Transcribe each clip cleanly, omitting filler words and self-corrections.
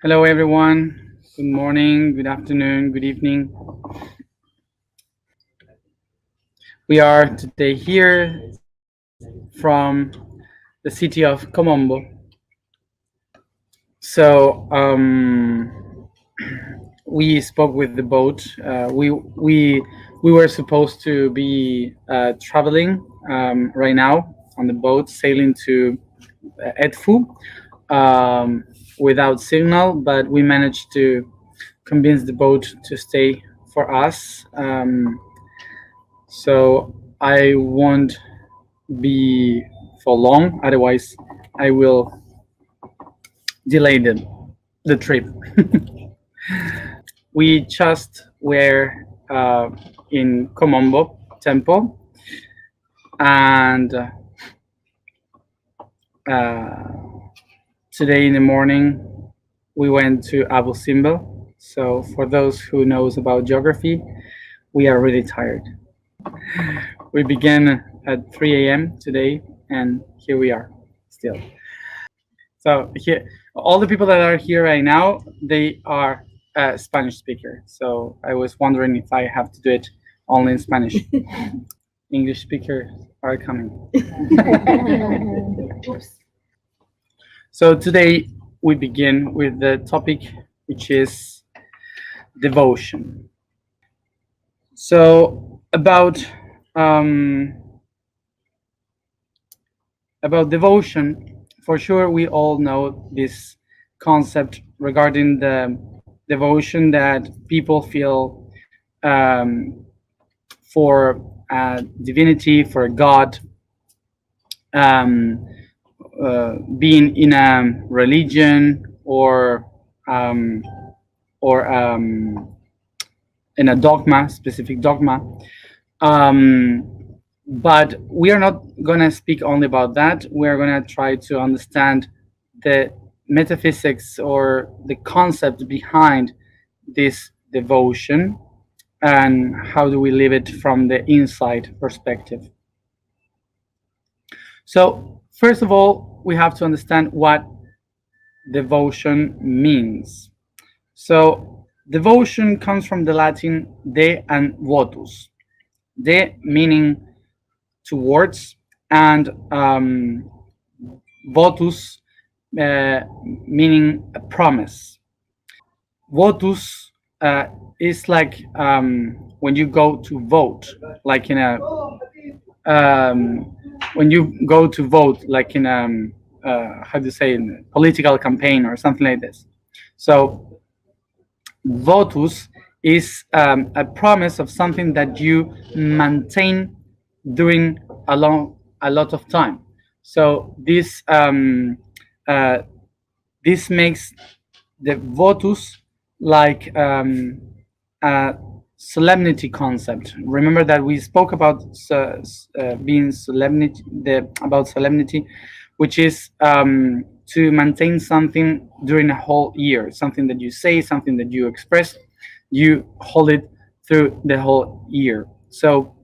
Hello, everyone. Good morning, good afternoon, good evening. We are today here from the city of Kom Ombo. So we spoke with the boat. We were supposed to be traveling right now on the boat, sailing to Edfu without signal, but we managed to convince the boat to stay for us. So I won't be for long, otherwise I will delay the trip. We just were in Kom Ombo temple, and today in the morning we went to Abu Simbel. So for those who knows about geography, we are really tired. We began at 3 a.m. today, and here we are still. So here, all the people that are here right now, they are Spanish speaker. So I was wondering if I have to do it only in Spanish. English speakers are coming. So today we begin with the topic, which is devotion. So about devotion, for sure we all know this concept regarding the devotion that people feel for divinity, for God, being in a religion or in a dogma, specific dogma. But we are not going to speak only about that. We're going to try to understand the metaphysics or the concept behind this devotion and how do we live it from the inside perspective. So first of all, we have to understand what devotion means. So devotion comes from the Latin de and votus. De meaning towards, and votus meaning a promise. Votus is like when you go to vote, like in a when you go to vote, like in a how do you say, in a political campaign or something like this. So votus is a promise of something that you maintain during a lot of time. So this makes the votus like a solemnity concept. Remember that we spoke about being solemnity, about solemnity, which is to maintain something during a whole year, something that you say, something that you express, you hold it through the whole year. So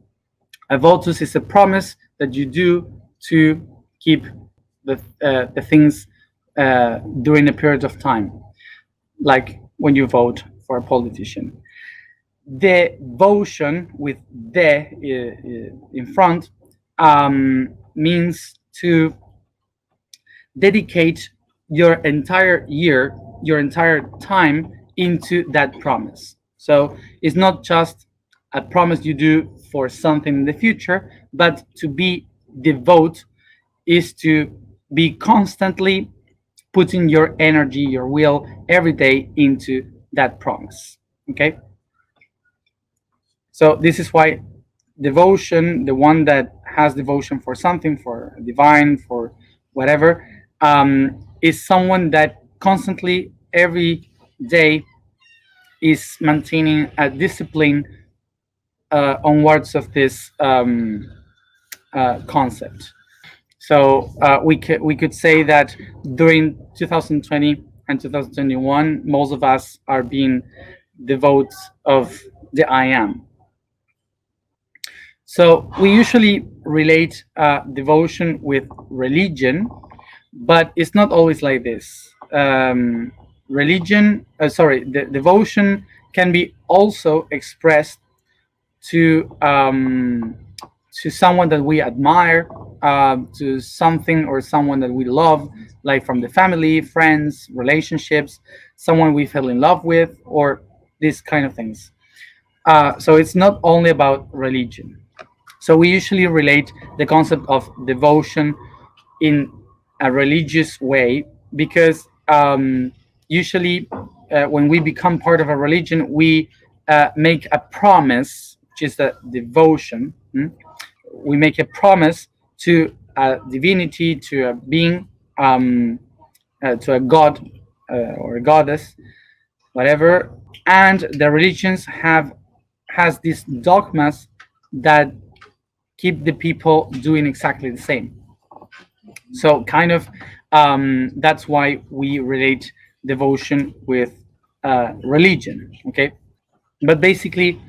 a votus is a promise that you do to keep the things during a period of time, like when you vote for a politician. Devotion with de in front means to dedicate your entire year, your entire time into that promise. So it's not just a promise you do for something in the future, but to be devote is to be constantly putting your energy, your will, every day into that promise. Okay? So this is why devotion, the one that has devotion for something, for divine, for whatever, is someone that constantly, every day, is maintaining a discipline onwards of this concept. So we could say that during 2020 and 2021, most of us are being devout of the I am. So we usually relate devotion with religion, but it's not always like this. the devotion can be also expressed to someone that we admire, to something or someone that we love, like from the family, friends, relationships, someone we fell in love with, or these kind of things. So it's not only about religion. So we usually relate the concept of devotion in a religious way because usually when we become part of a religion, we make a promise, which is the devotion. We make a promise to a divinity, to a being, to a god or a goddess, whatever. And the religions has these dogmas that keep the people doing exactly the same. So kind of that's why we relate devotion with religion. Okay, but basically,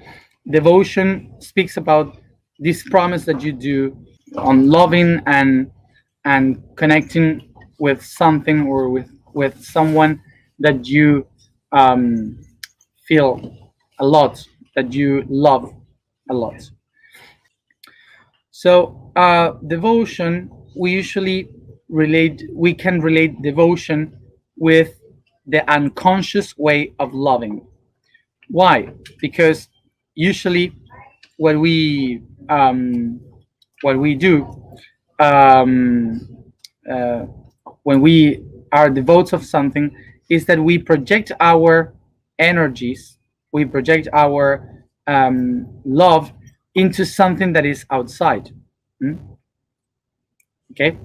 devotion speaks about this promise that you do on loving and connecting with something or with someone that you um, feel a lot, that you love a lot. So devotion, we can relate devotion with the unconscious way of loving. Why? Because usually what we what we do um, uh, when we are devotees of something is that we project our energies, we project our love into something that is outside. Mm? Okay,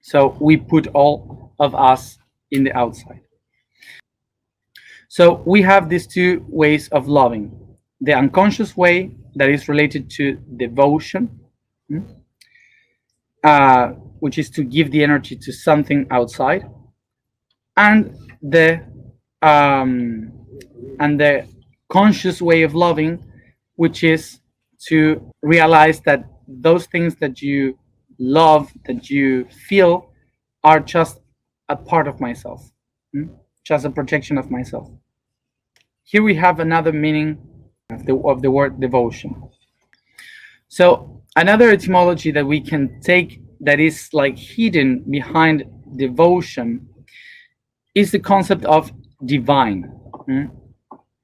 so we put all of us in the outside. So we have these two ways of loving: the unconscious way that is related to devotion, mm, which is to give the energy to something outside, and the um, and the conscious way of loving, which is to realize that those things that you love, that you feel, are just a part of myself, just a projection of myself. Here we have another meaning of the word devotion. So another etymology that we can take that is like hidden behind devotion is the concept of divine.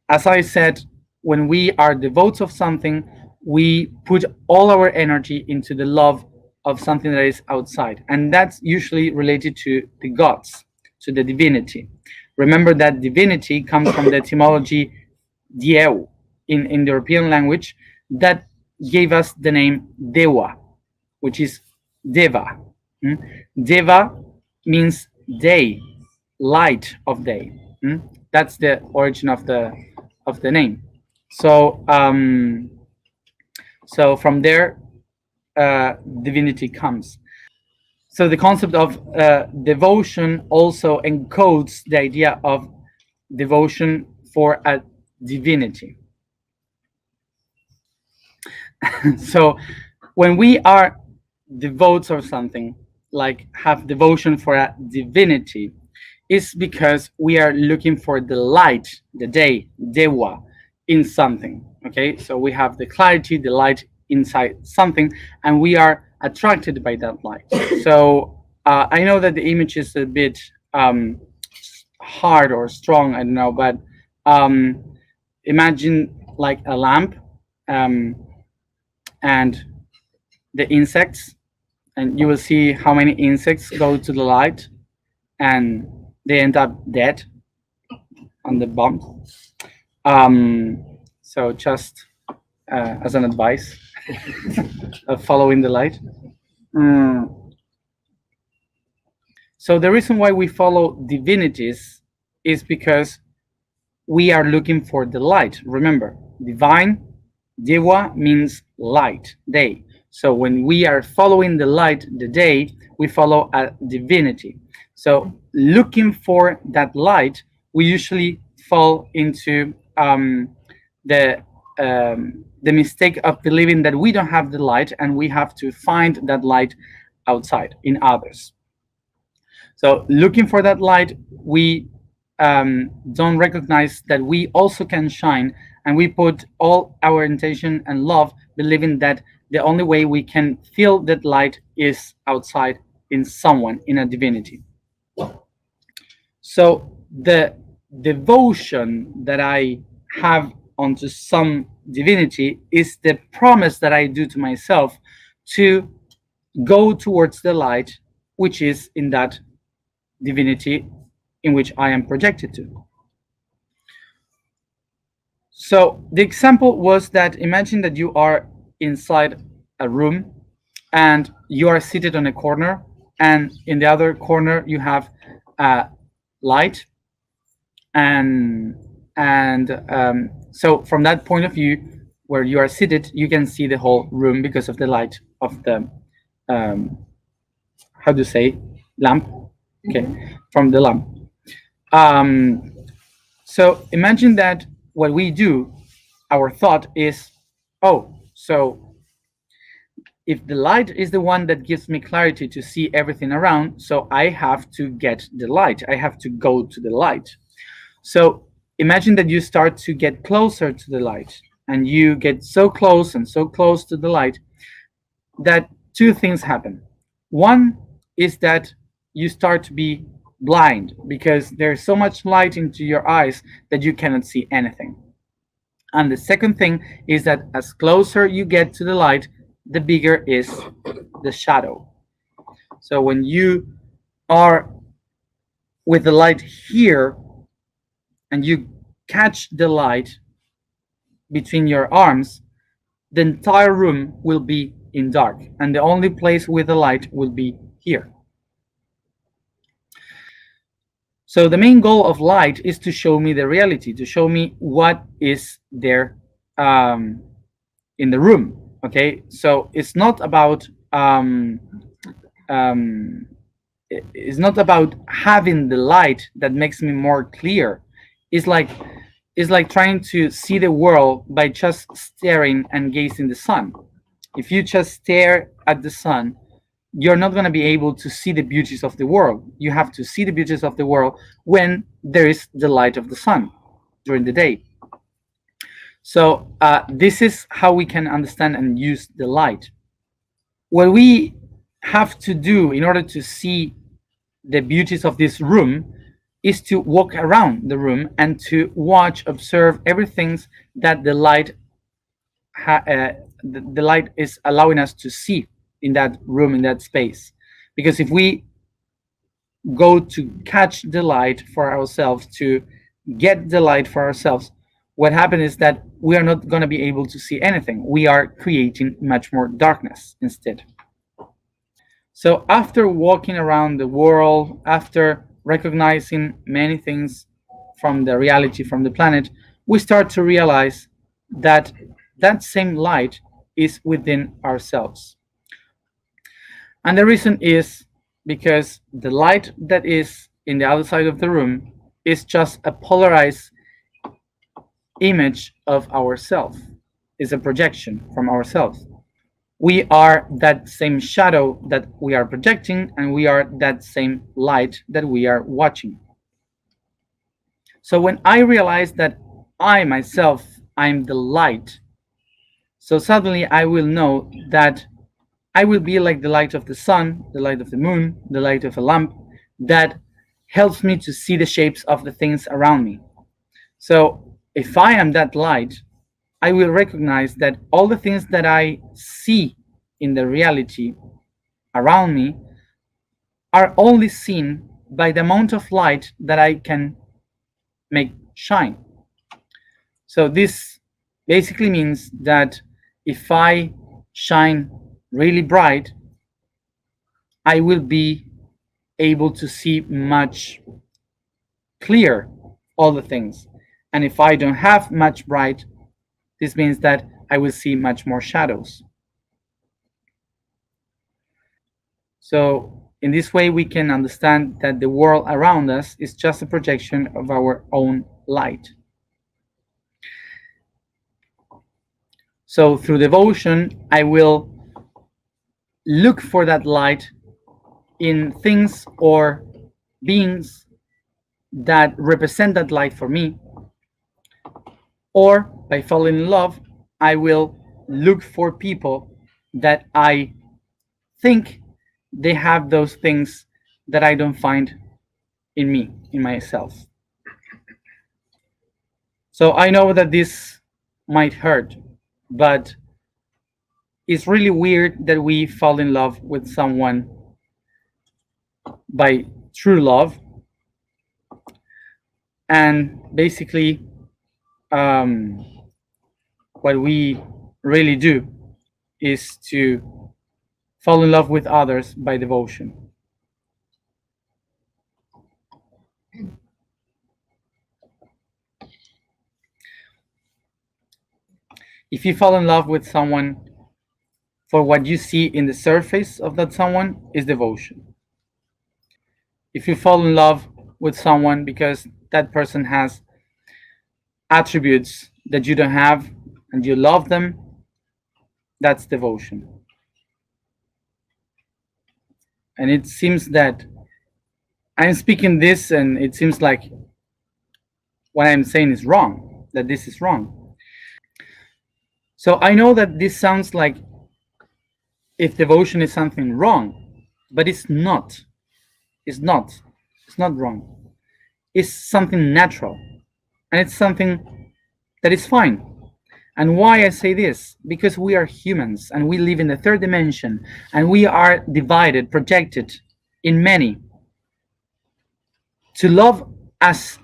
As I said, when we are devotees of something, we put all our energy into the love of something that is outside, and that's usually related to the gods, to the divinity. Remember that divinity comes from the etymology dieu in the European language that gave us the name Dewa, which is Deva. Deva means day, light of day. That's the origin of the name. So so from there, divinity comes. So the concept of devotion also encodes the idea of devotion for a divinity. So when we are devotees of something, like have devotion for a divinity, is because we are looking for the light, the day, dewa, in something. Okay, so we have the clarity, the light inside something, and we are attracted by that light. So I know that the image is a bit hard or strong, I don't know, but imagine like a lamp and the insects, and you will see how many insects go to the light and they end up dead on the bomb. So just as an advice of following the light. So the reason why we follow divinities is because we are looking for the light. Remember, divine, dewa means light, day. So when we are following the light, the day, we follow a divinity. So looking for that light, we usually fall into the mistake of believing that we don't have the light and we have to find that light outside in others. So looking for that light, we don't recognize that we also can shine, and we put all our intention and love, believing that the only way we can feel that light is outside, in someone, in a divinity. So the devotion that I have onto some divinity is the promise that I do to myself to go towards the light, which is in that divinity in which I am projected to. So the example was that, imagine that you are inside a room and you are seated on a corner, and in the other corner you have a light, and so from that point of view where you are seated, you can see the whole room because of the light of the how do you say, lamp? Okay, from the lamp. um, so imagine that what we do, our thought is, oh, so if the light is the one that gives me clarity to see everything around, so I have to get the light, I have to go to the light. So imagine that you start to get closer to the light, and you get so close and so close to the light that two things happen. One is that you start to be blind because there's so much light into your eyes that you cannot see anything. And the second thing is that as closer you get to the light, the bigger is the shadow. So when you are with the light here and you catch the light between your arms, the entire room will be in dark, and the only place with the light will be here. So the main goal of light is to show me the reality, to show me what is there in the room. Okay, so it's not about it's not about having the light that makes me more clear. It's like trying to see the world by just staring and gazing the sun. If you just stare at the sun, you're not going to be able to see the beauties of the world. You have to see the beauties of the world when there is the light of the sun during the day. So this is how we can understand and use the light. What we have to do in order to see the beauties of this room is to walk around the room and to watch, observe everything that the light the light is allowing us to see in that room, in that space. Because if we go to catch the light for ourselves, to get the light for ourselves, what happens is that we are not going to be able to see anything. We are creating much more darkness instead. So after walking around the world, after recognizing many things from the reality, from the planet, we start to realize that that same light is within ourselves. And the reason is because the light that is in the other side of the room is just a polarized image of ourselves, is a projection from ourselves. We are that same shadow that we are projecting, and we are that same light that we are watching. So when I realize that I myself, I'm the light, so suddenly I will know that I will be like the light of the sun, the light of the moon, the light of a lamp that helps me to see the shapes of the things around me. So if I am that light, I will recognize that all the things that I see in the reality around me are only seen by the amount of light that I can make shine. So this basically means that if I shine really bright, I will be able to see much clear all the things. And if I don't have much bright, this means that I will see much more shadows. So in this way, we can understand that the world around us is just a projection of our own light. So through devotion, I will look for that light in things or beings that represent that light for me, or by falling in love, I will look for people that I think they have those things that I don't find in me, in myself. So I know that this might hurt, but it's really weird that we fall in love with someone by true love, and basically um, what we really do is to fall in love with others by devotion. If you fall in love with someone for what you see in the surface of that someone, is devotion. If you fall in love with someone because that person has attributes that you don't have and you love them, that's devotion. And it seems that I'm speaking this and it seems like what I'm saying is wrong, that this is wrong. So I know that this sounds like if devotion is something wrong, but it's not. It's not. It's not wrong. It's something natural. And it's something that is fine. And why I say this? Because we are humans and we live in the third dimension and we are divided, projected in many. To love as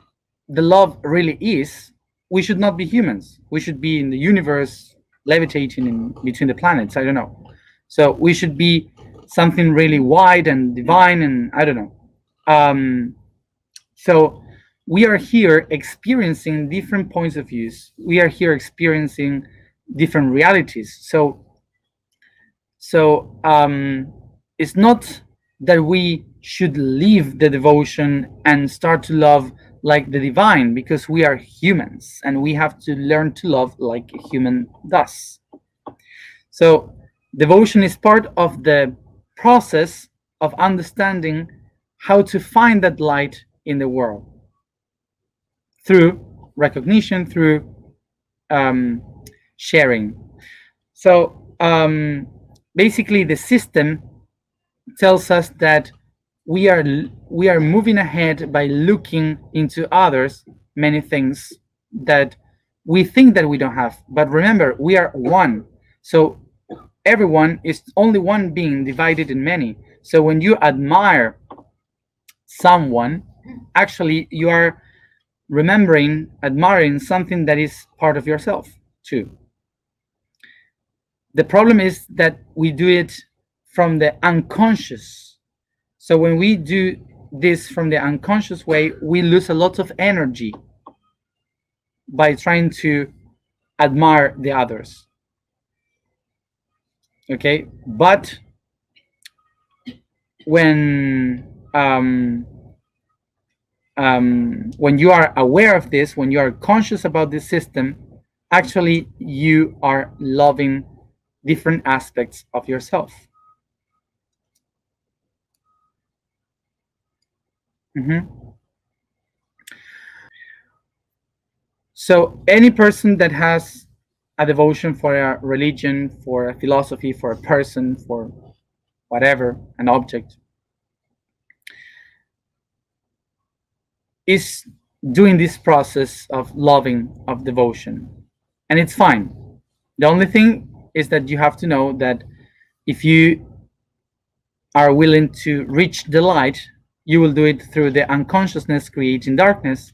the love really is, we should not be humans. We should be in the universe, levitating in between the planets. I don't know. So we should be something really wide and divine, and I don't know. So we are here experiencing different points of views. We are here experiencing different realities. So it's not that we should leave the devotion and start to love like the divine, because we are humans and we have to learn to love like a human does. So devotion is part of the process of understanding how to find that light in the world through recognition, through sharing. So basically the system tells us that we are moving ahead by looking into others many things that we think that we don't have. But remember, we are one. So everyone is only one being divided in many. So when you admire someone, actually you are admiring something that is part of yourself too. The problem is that we do it from the unconscious. So when we do this from the unconscious way, we lose a lot of energy by trying to admire the others. Okay, but when you are aware of this, when you are conscious about this system, actually you are loving different aspects of yourself. So any person that has a devotion for a religion, for a philosophy, for a person, for whatever, an object, is doing this process of loving, of devotion. And it's fine. The only thing is that you have to know that if you are willing to reach the light, you will do it through the unconsciousness creating darkness.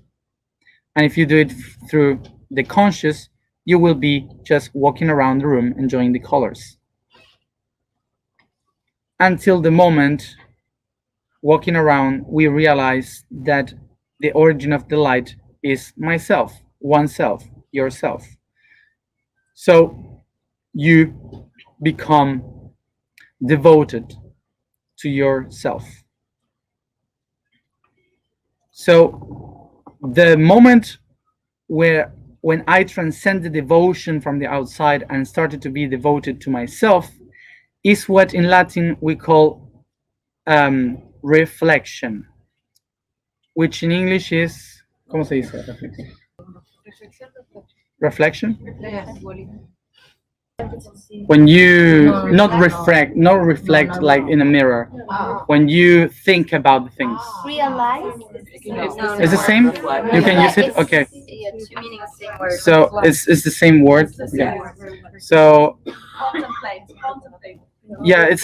And if you do it through the conscious, you will be just walking around the room enjoying the colors. Until the moment, walking around, we realize that the origin of the light is myself, oneself, yourself. So you become devoted to yourself. So the moment when I transcend the devotion from the outside and started to be devoted to myself is what in Latin we call reflection. which in English is, ¿cómo se dice? Reflection. When you not reflect like in a mirror. When you think about the things. Realize? It's the same. You can use it. Okay. Yeah, two meaning same word. So it's the same word. Yeah. So yeah,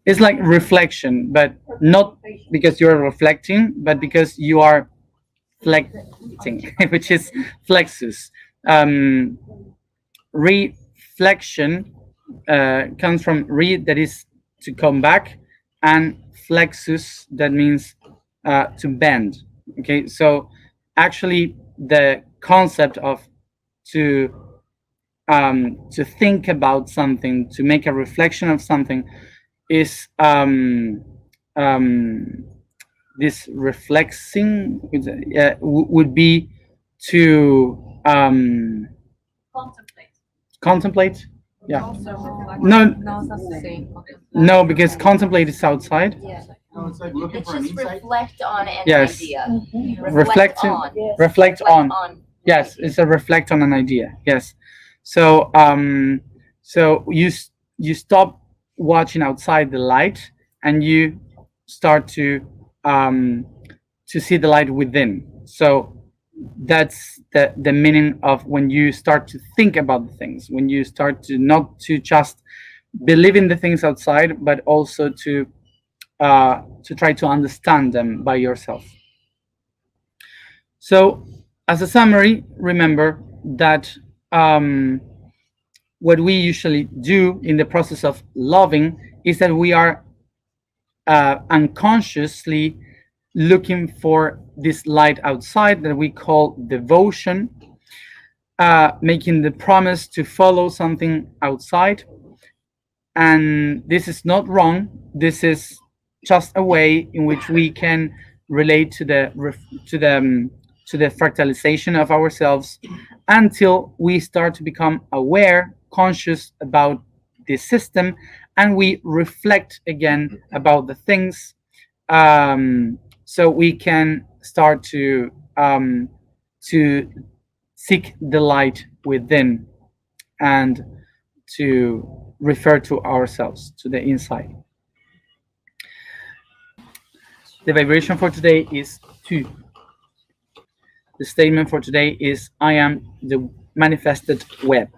it's like reflection, but not because you're reflecting, but because you are flexing, which is flexus. Reflection comes from that is to come back, and flexus, that means to bend. Okay, so actually the concept of to think about something, to make a reflection of something, is this reflexing would be to contemplate. Yeah. No, because contemplate is outside. Yeah. It's like looking It's for an just insight. reflect on an Yes. idea. Reflect on. reflect on. an Yes, idea. it's a reflect on an idea. Yes. So so you stop watching outside the light, and you start to see the light within. So that's the meaning of when you start to think about the things, when you start to not to just believe in the things outside, but also to try to understand them by yourself. So, as a summary, remember that what we usually do in the process of loving is that we are unconsciously looking for this light outside that we call devotion, making the promise to follow something outside. And this is not wrong. This is just a way in which we can relate to the fertilization of ourselves, until we start to become aware, conscious about this system, and we reflect again about the things, so we can start to seek the light within, and to refer to ourselves, to the inside. The vibration for today is 2. The statement for today is, I am the manifested web.